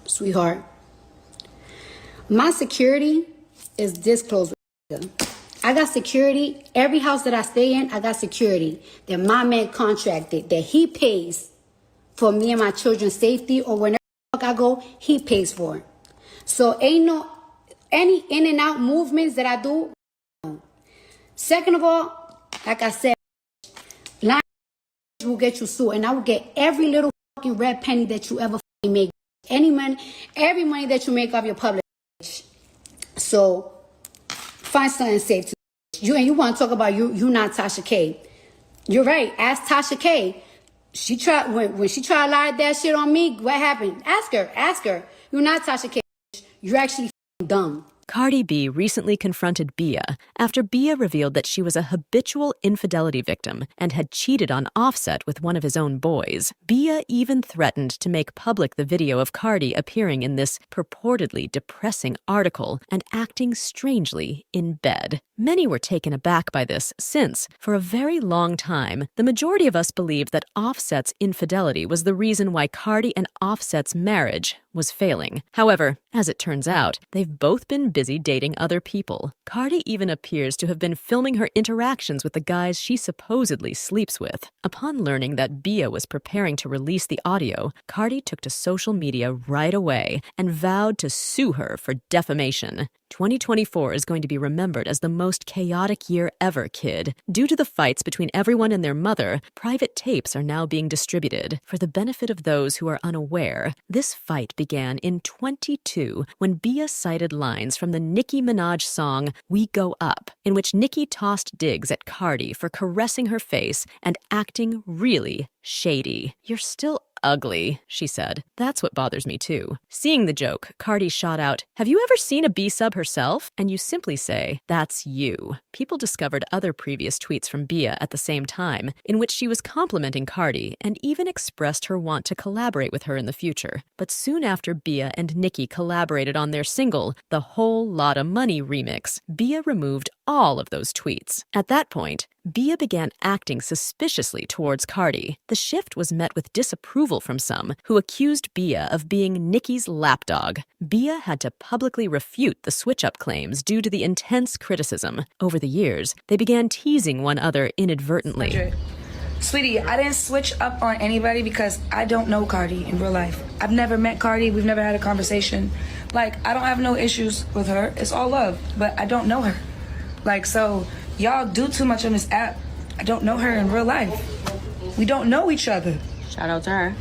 Sweetheart, my security is this close. I got security. Every house that I stay in, I got security that my man contracted, that he pays for me and my children's safety, or whenever I go, he pays for it. So ain't no any in and out movements that I do. Second of all, like I said, lying will get you sued, and I will get every little fucking red penny that you ever make. Any money, every money that you make off your public. So find something safe to you. And you want to talk about you not Tasha K. You're right. Ask Tasha K. She tried when she tried to lie that shit on me. What happened? Ask her. You're not Tasha K. You're actually dumb. Cardi B recently confronted BIA after BIA revealed that she was a habitual infidelity victim and had cheated on Offset with one of his own boys. BIA even threatened to make public the video of Cardi appearing in this purportedly depressing article and acting strangely in bed. Many were taken aback by this since, for a very long time, the majority of us believed that Offset's infidelity was the reason why Cardi and Offset's marriage was failing. However, as it turns out, they've both been busy dating other people. Cardi even appears to have been filming her interactions with the guys she supposedly sleeps with. Upon learning that BIA was preparing to release the audio, Cardi took to social media right away and vowed to sue her for defamation. 2024 is going to be remembered as the most chaotic year ever, kid. Due to the fights between everyone and their mother, private tapes are now being distributed. For the benefit of those who are unaware, this fight began in 22 when BIA cited lines from the Nicki Minaj song We Go Up, in which Nicki tossed digs at Cardi for caressing her face and acting really shady. "You're still ugly," she said. "That's what bothers me too." Seeing the joke, Cardi shot out, "Have you ever seen a B-sub herself?" And you simply say, "That's you." People discovered other previous tweets from BIA at the same time, in which she was complimenting Cardi and even expressed her want to collaborate with her in the future. But soon after BIA and Nicki collaborated on their single, The Whole Lotta Money remix, BIA removed all of those tweets. At that point, BIA began acting suspiciously towards Cardi. The shift was met with disapproval from some, who accused BIA of being Nicki's lapdog. BIA had to publicly refute the switch-up claims due to the intense criticism. Over the years, they began teasing one another inadvertently. Sweetie, I didn't switch up on anybody because I don't know Cardi in real life. I've never met Cardi. We've never had a conversation. Like, I don't have no issues with her. It's all love, but I don't know her. Like, so y'all do too much on this app. I don't know her in real life. We don't know each other. Shout out to her.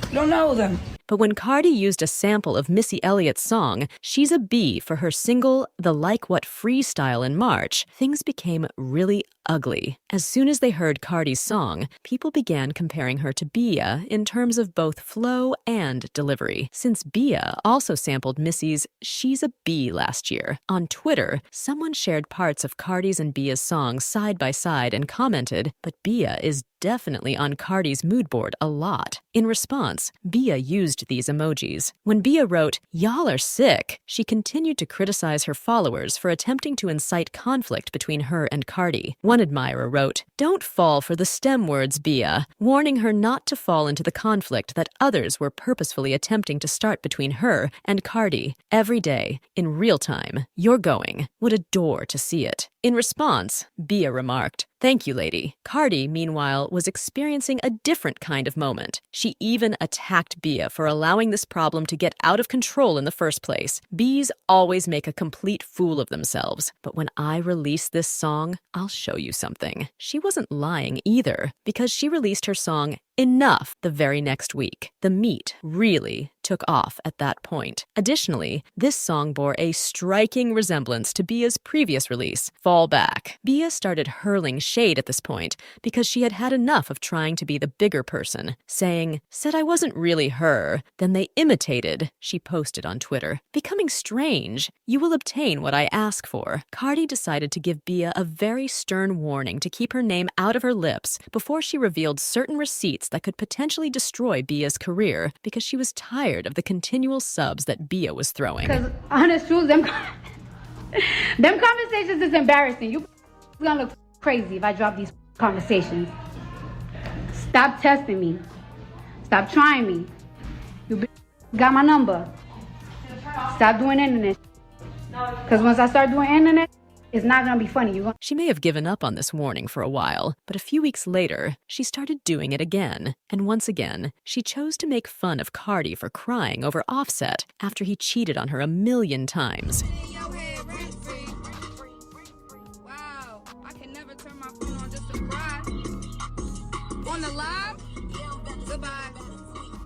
We don't know them. But when Cardi used a sample of Missy Elliott's song, She's a Bee, for her single, The Like What freestyle in March, things became really ugly. As soon as they heard Cardi's song, people began comparing her to BIA in terms of both flow and delivery, since BIA also sampled Missy's She's a Bee last year. On Twitter, someone shared parts of Cardi's and BIA's songs side by side and commented, "But BIA is definitely on Cardi's mood board a lot." In response, BIA used these emojis. When BIA wrote, "Y'all are sick," she continued to criticize her followers for attempting to incite conflict between her and Cardi. One admirer wrote, "Don't fall for the STEM words, BIA," warning her not to fall into the conflict that others were purposefully attempting to start between her and Cardi. "Every day, in real time, you're going. Would adore to see it." In response, BIA remarked, "Thank you, lady." Cardi, meanwhile, was experiencing a different kind of moment. She even attacked BIA for allowing this problem to get out of control in the first place. Bees always make a complete fool of themselves. But when I release this song, I'll show you something. She wasn't lying either, because she released her song Enough the very next week. The meat really took off at that point. Additionally, this song bore a striking resemblance to BIA's previous release, Fall Back. BIA started hurling shade at this point because she had had enough of trying to be the bigger person, saying, "Said I wasn't really her. Then they imitated," she posted on Twitter. "Becoming strange. You will obtain what I ask for." Cardi decided to give BIA a very stern warning to keep her name out of her lips before she revealed certain receipts that could potentially destroy BIA's career because she was tired of the continual subs that BIA was throwing. Because honest truth, them conversations is embarrassing. You gonna look crazy if I drop these conversations. Stop testing me. Stop trying me. You Got my number. Stop doing internet. Because once I start doing internet, it's not going to be funny. She may have given up on this warning for a while, but a few weeks later, she started doing it again. And once again, she chose to make fun of Cardi for crying over Offset after he cheated on her 1,000,000 times. Wow, I can never turn my phone on just to cry. On the live? Goodbye.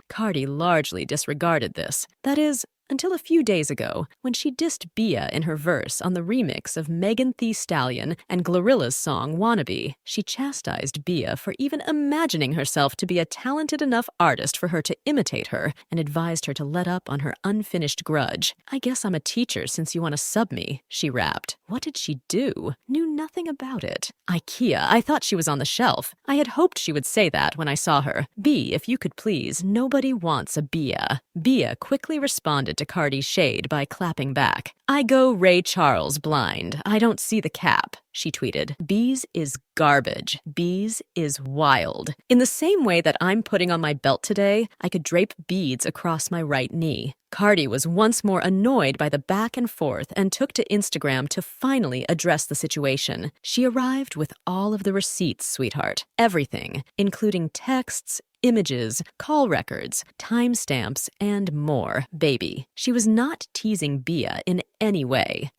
Cardi largely disregarded this. That is, until a few days ago, when she dissed BIA in her verse on the remix of Megan Thee Stallion and Glorilla's song Wannabe. She chastised BIA for even imagining herself to be a talented enough artist for her to imitate her and advised her to let up on her unfinished grudge. "I guess I'm a teacher since you want to sub me," she rapped. What did she do? Knew nothing about it. "IKEA, I thought she was on the shelf. I had hoped she would say that when I saw her. B, if you could please, nobody wants a BIA." BIA quickly responded to Cardi's shade by clapping back. "I go Ray Charles blind. I don't see the cap," she tweeted. "Bees is garbage. Bees is wild. In the same way that I'm putting on my belt today, I could drape beads across my right knee." Cardi was once more annoyed by the back and forth and took to Instagram to finally address the situation. She arrived with all of the receipts, sweetheart. Everything, including texts, images, call records, timestamps, and more, baby. She was not teasing BIA in any way.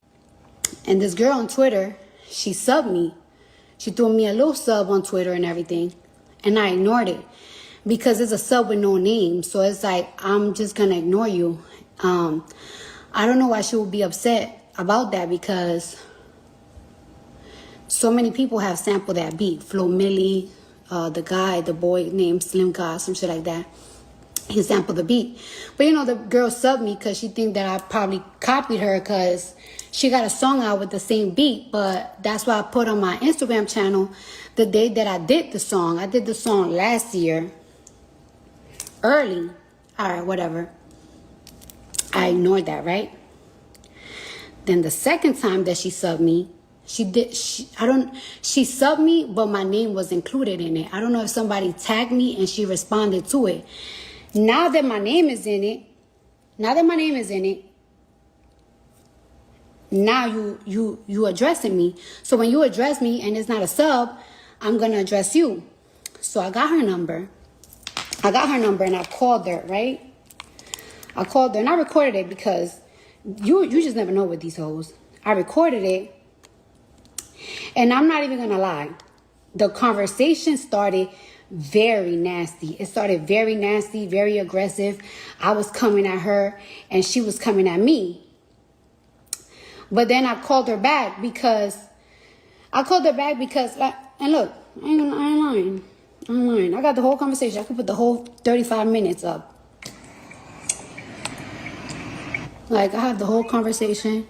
And this girl on Twitter, she subbed me. She threw me a little sub on Twitter and everything. And I ignored it. Because it's a sub with no name. So it's like, I'm just going to ignore you. I don't know why she would be upset about that, because so many people have sampled that beat. Flo Milli, the boy named Slim God, some shit like that. He sampled the beat. But you know, the girl subbed me because she think that I probably copied her because she got a song out with the same beat. But that's why I put on my Instagram channel the day that I did the song. I did the song last year. Early. All right, whatever. I ignored that, right? Then the second time that she subbed me, she subbed me, but my name was included in it. I don't know if somebody tagged me and she responded to it. Now that my name is in it, now you addressing me. So when you address me and it's not a sub, I'm gonna address you. So I got her number. And I called her, right? I called her and I recorded it because you just never know with these hoes. I recorded it. And I'm not even going to lie. The conversation started very nasty. It started very nasty, very aggressive. I was coming at her and she was coming at me. But then I called her back because, and look, I ain't lying. I got the whole conversation. I could put the whole 35 minutes up. Like, I have the whole conversation.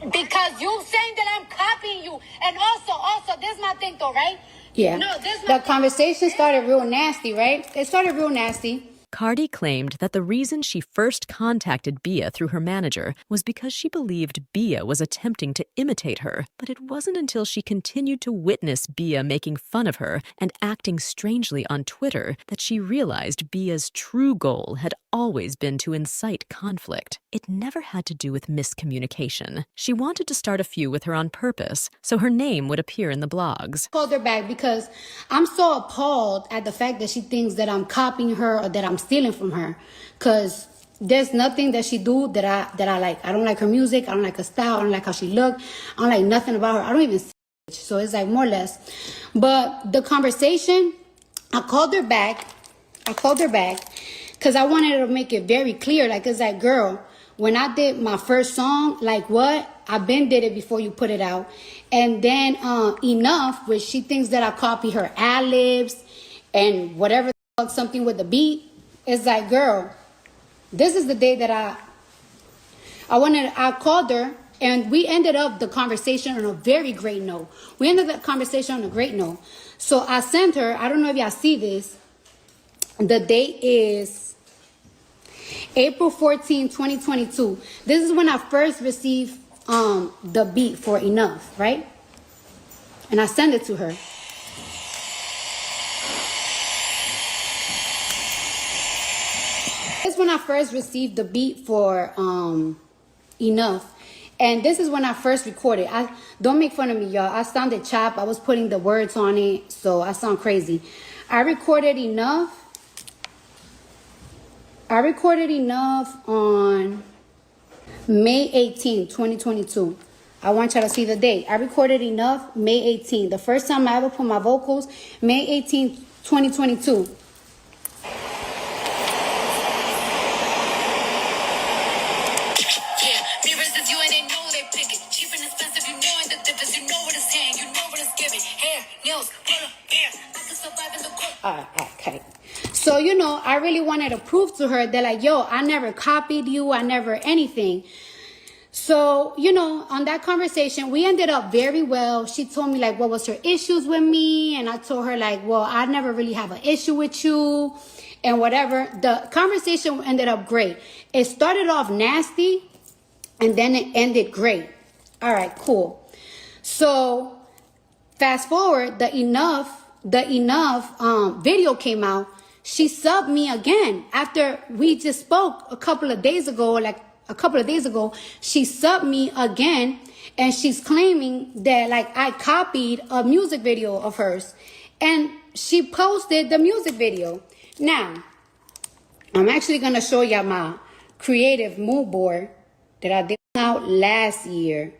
Because you saying that I'm copying you. And also, this is my thing though, right? Yeah. No, this is my The conversation started real nasty, right? It started real nasty. Cardi claimed that the reason she first contacted BIA through her manager was because she believed BIA was attempting to imitate her, but it wasn't until she continued to witness BIA making fun of her and acting strangely on Twitter that she realized BIA's true goal had always been to incite conflict. It never had to do with miscommunication. She wanted to start a feud with her on purpose, so her name would appear in the blogs. Called her back because I'm so appalled at the fact that she thinks that I'm copying her or that I'm stealing from her, because there's nothing that she do that I like. I don't like her music. I don't like her style. I don't like how she look. I don't like nothing about her. I don't even see it. So it's like more or less. But the conversation, I called her back because I wanted to make it very clear. Like, it's like, girl, when I did my first song, like what? I been did it before you put it out. And then Enough, which she thinks that I copy her ad-libs and whatever, something with the beat. It's like, girl, this is the day that I called her and we ended up the conversation on a very great note. So I sent her, I don't know if y'all see this. The date is April 14, 2022. This is when I first received the beat for Enough, right? And I sent it to her. This this when I first received the beat for Enough. And this is when I first recorded. Don't make fun of me, y'all. I sounded chopped. I was putting the words on it, so I sound crazy. I recorded Enough on May 18, 2022. I want y'all to see the date. I recorded Enough May 18. The first time I ever put my vocals, May 18, 2022. Okay. So, you know, I really wanted to prove to her that, like, yo, I never copied you. I never anything. So, you know, on that conversation, we ended up very well. She told me, like, what was her issues with me? And I told her, like, well, I never really have an issue with you and whatever. The conversation ended up great. It started off nasty and then it ended great. All right, cool. So fast forward, the enough video came out. She subbed me again after we just spoke a couple of days ago, she subbed me again, and she's claiming that, like, I copied a music video of hers, and she posted the music video. Now, I'm actually gonna show y'all my creative mood board that I did out last year.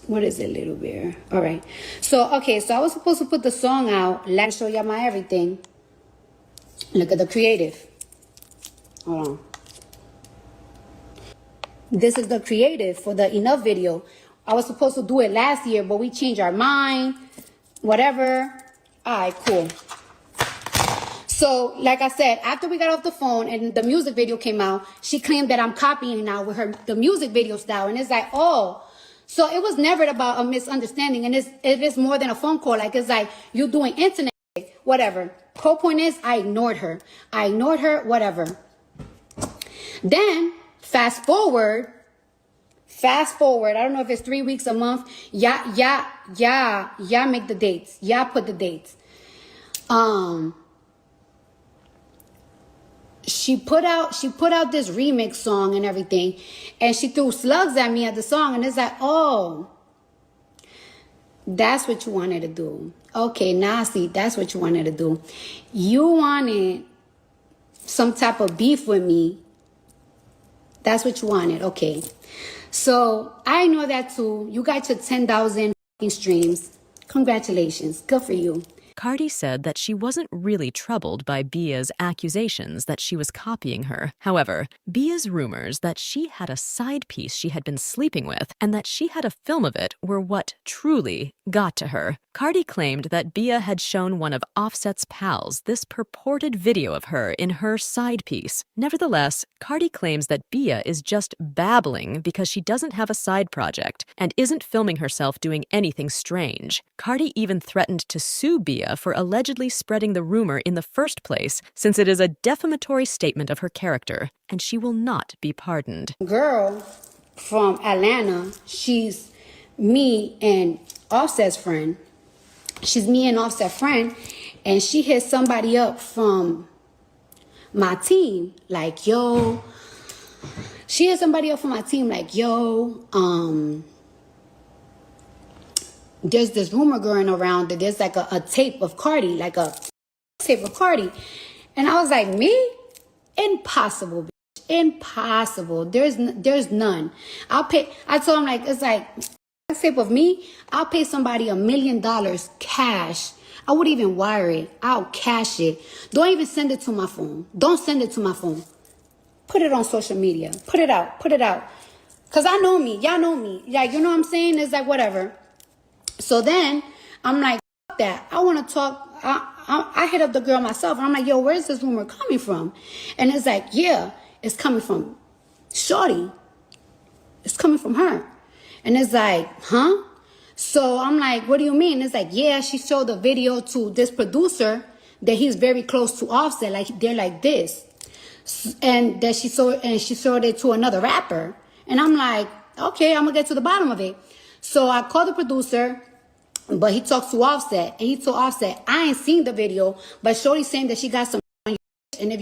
What is it, Little Bear? All right. So, okay, so I was supposed to put the song out. Let's show y'all my everything. Look at the creative. Hold on. This is the creative for the Enough video. I was supposed to do it last year, but we changed our mind. Whatever. All right, cool. So, like I said, after we got off the phone and the music video came out, she claimed that I'm copying now with the music video style. And it's like, oh. So it was never about a misunderstanding, and it is more than a phone call. Like, it's like you doing internet, whatever. Whole point is, I ignored her, whatever. Then fast forward. I don't know if it's 3 weeks, a month. Yeah, make the dates. Yeah, put the dates. She put out this remix song and everything, and she threw slugs at me at the song, and it's like, oh, that's what you wanted to do. Okay, now see, that's what you wanted to do. You wanted some type of beef with me. That's what you wanted. Okay. So I know that too. You got your 10,000 streams. Congratulations. Good for you. Cardi said that she wasn't really troubled by BIA's accusations that she was copying her. However, BIA's rumors that she had a side piece she had been sleeping with and that she had a film of it were what truly got to her. Cardi claimed that BIA had shown one of Offset's pals this purported video of her in her side piece. Nevertheless, Cardi claims that BIA is just babbling because she doesn't have a side project and isn't filming herself doing anything strange. Cardi even threatened to sue BIA for allegedly spreading the rumor in the first place, since it is a defamatory statement of her character, and she will not be pardoned. Girl from Atlanta, she's me and Offset's friend. She's me and Offset's friend, and she hit somebody up from my team, like, yo. She hit somebody up from my team, like, yo, there's this rumor going around that there's like a tape of Cardi, like a tape of Cardi. And I was like, me? Impossible, bitch. Impossible. There's none. I told him, like, it's like, a tape of me, I'll pay somebody $1 million cash. I wouldn't even wire it. I'll cash it. Don't even send it to my phone. Don't send it to my phone. Put it on social media. Put it out. Because I know me. Y'all know me. Like, you know what I'm saying? It's like, whatever. So then I'm like, fuck that. I want to talk. I hit up the girl myself. I'm like, yo, where's this rumor coming from? And it's like, yeah, it's coming from Shorty. It's coming from her. And it's like, huh? So I'm like, what do you mean? It's like, yeah, she showed the video to this producer that he's very close to Offset. Like, they're like this. And that she showed it to another rapper. And I'm like, okay, I'm going to get to the bottom of it. So I called the producer, but he talked to Offset, and he told Offset, I ain't seen the video, but Shorty's saying that she got some and if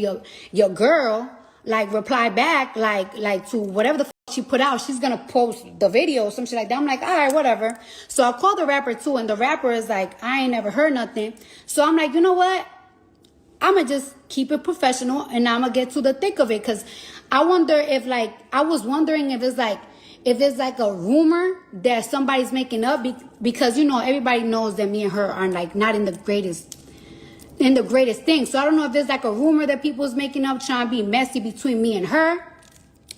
your girl like reply back like to whatever the she put out, she's gonna post the video or some shit like that. I'm like, all right, whatever. So I called the rapper too, and the rapper is like, I ain't never heard nothing. So I'm like, you know what? I'm gonna just keep it professional, and I'm gonna get to the thick of it, because I wonder if I was wondering if it's like a rumor that somebody's making up, because everybody knows that me and her are like not in the greatest thing. So I don't know if there's like a rumor that people's making up trying to be messy between me and her.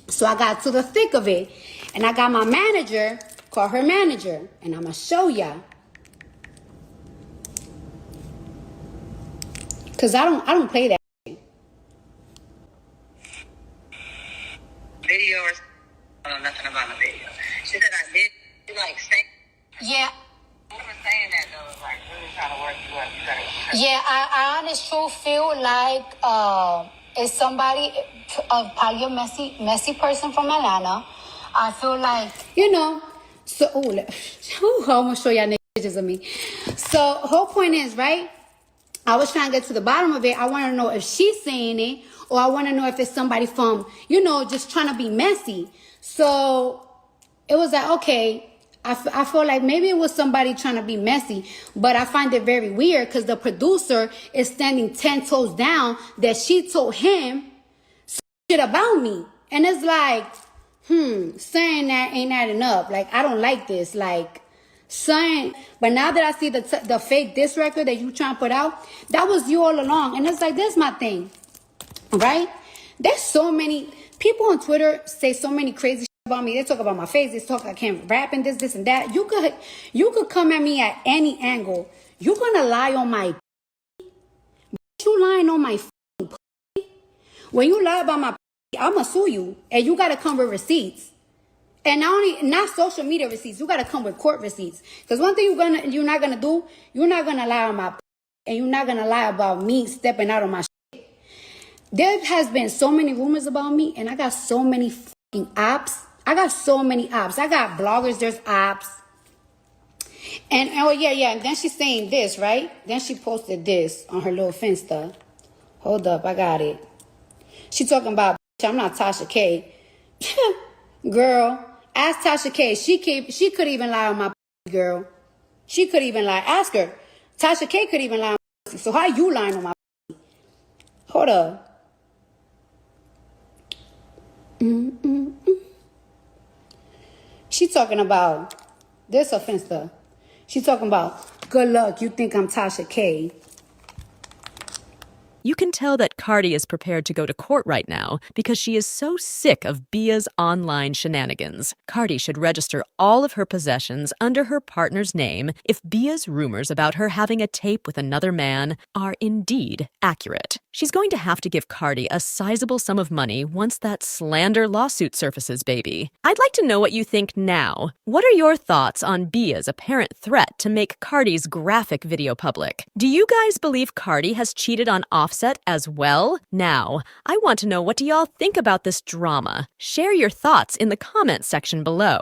So I got to the thick of it, and I got my manager, call her manager, and I'm gonna show ya. Cause I don't play that. Video or I don't know nothing about the video. She said I did like say. Yeah. I was saying that though, was like really trying to work you up. You gotta. Yeah, I honestly truth feel like it's somebody, probably a messy person from Atlanta. I feel like So I'm gonna show y'all pictures of me. So whole point is, right? I was trying to get to the bottom of it. I want to know if she's saying it, or I want to know if it's somebody from, just trying to be messy. So it was like, okay, I feel like maybe it was somebody trying to be messy, but I find it very weird because the producer is standing 10 toes down that she told him shit about me. And it's like, saying that ain't adding up. Like, I don't like this. Like, son, but now that I see the fake diss record that you trying to put out, that was you all along. And it's like, this my thing, right? There's so many people on Twitter say so many crazy shit about me. They talk about my face. They talk I can't rap and this and that. You could come at me at any angle. You're gonna lie on my you lying on my when you lie about my I'ma sue you, and you gotta come with receipts. And not social media receipts. You gotta come with court receipts. Because one thing you're not gonna do, you're not gonna lie on my and you're not gonna lie about me stepping out on my shit. There has been so many rumors about me, and I got so many fucking ops. I got bloggers, there's ops. And and then she's saying this, right? Then she posted this on her little Finsta. Hold up, I got it. She talking about, I'm not Tasha K. Girl, ask Tasha K. She could even lie on my girl. She could even lie. Ask her. Tasha K could even lie on my. So how you lying on my? Hold up. She talking about this offense. She talking about good luck. You think I'm Tasha K. You can tell that Cardi is prepared to go to court right now because she is so sick of BIA's online shenanigans. Cardi should register all of her possessions under her partner's name if BIA's rumors about her having a tape with another man are indeed accurate. She's going to have to give Cardi a sizable sum of money once that slander lawsuit surfaces, baby. I'd like to know what you think now. What are your thoughts on BIA's apparent threat to make Cardi's graphic video public? Do you guys believe Cardi has cheated on Offset as well? Now, I want to know, what do y'all think about this drama? Share your thoughts in the comments section below.